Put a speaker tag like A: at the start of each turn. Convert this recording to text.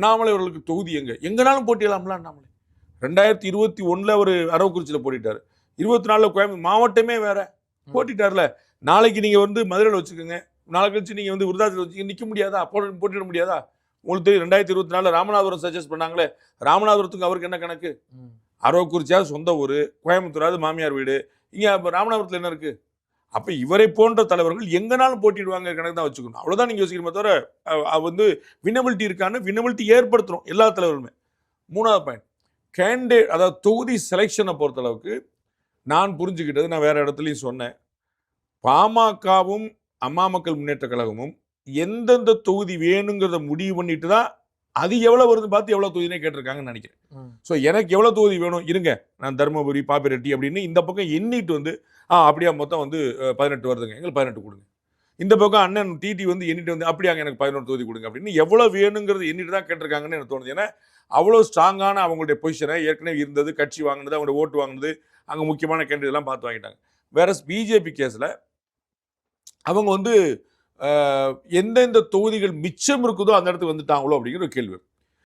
A: அண்ணாமலை அவர்களுக்கு தொகுதி எங்கனாலும் போட்டிடலாம்ல. அண்ணாமலை 2021 அவர் அரவக்குறிச்சியில் போட்டிட்டாரு, 24 கோயம்புத்தூர் மாவட்டமே வேற போட்டிட்டார்ல. நாளைக்கு நீங்க மதுரையில் வச்சுக்கோங்க, நாளை கழிச்சு நீங்க விருதாச்சலம் வச்சு நிக்க முடியாதா? போட்டிட முடியாதா? உங்களுக்கு தெரியும் 2024 ராமநாதபுரம் சஜஸ்ட் பண்ணாங்களே, ராமநாதபுரத்துக்கு அவருக்கு என்ன கணக்கு? அரவக்குறிச்சியாவது சொந்த ஊர், கோயம்புத்தூராவது மாமியார் வீடு, இங்க ராமநாதபுரத்தில் என்ன இருக்கு? அப்ப இவரை போன்ற தலைவர்கள் எங்கனாலும் போட்டிடுவாங்க கணக்கு தான் வச்சுக்கணும். அவ்வளவுதான் நீங்க யோசிக்கணுமே தவிர வினபிலிட்டி இருக்கான்னு வினபிலிட்டி ஏற்படுத்துறோம் எல்லா தலைவர்களுமே. 3வது பாயிண்ட், கேண்டிடேட் அதாவது தொகுதி செலெக்ஷனை பொறுத்தளவுக்கு நான் புரிஞ்சுக்கிட்டது, நான் வேற இடத்துலையும் சொன்னேன், பாமகவும் அம்மா மக்கள் முன்னேற்ற கழகமும் எந்தெந்த தொகுதி வேணுங்கிறத முடிவு பண்ணிட்டு தான் அது எவ்வளவு வருது பார்த்து எவ்வளவு தொகுதினே கேட்டிருக்காங்கன்னு நினைக்கிறேன். ஸோ எனக்கு எவ்வளவு தொகுதி வேணும் இருங்க, நான் தருமபுரி பாப்பிரெட்டி அப்படின்னு இந்த பக்கம் எண்ணிட்டு அப்படியா மொத்தம் 18 வருதுங்க, எங்களுக்கு 18 கொடுங்க. இந்த பக்கம் அண்ணன் டிடி எண்ணிட்டு அப்படியாங்க எனக்கு 11 தொகுதி கொடுங்க அப்படின்னு எவ்வளவு வேணுங்கிறது எண்ணிட்டு தான் கேட்டிருக்காங்கன்னு எனக்கு தோணுது. ஏன்னா அவ்வளோ ஸ்ட்ராங்கான அவங்களுடைய பொசிஷனை ஏற்கனவே இருந்தது, கட்சி வாங்கினது, அவங்களுடைய ஓட்டு வாங்கினது, அங்கே முக்கியமான கேண்டிடேட் எல்லாம் பார்த்து வாங்கிட்டாங்க. வேற பிஜேபி கேஸில் அவங்க எந்தெந்த தொகுதிகள் மிச்சம் இருக்குதோ அந்த இடத்துக்கு வந்துட்டாங்களோ அப்படிங்கிற ஒரு கேள்வி.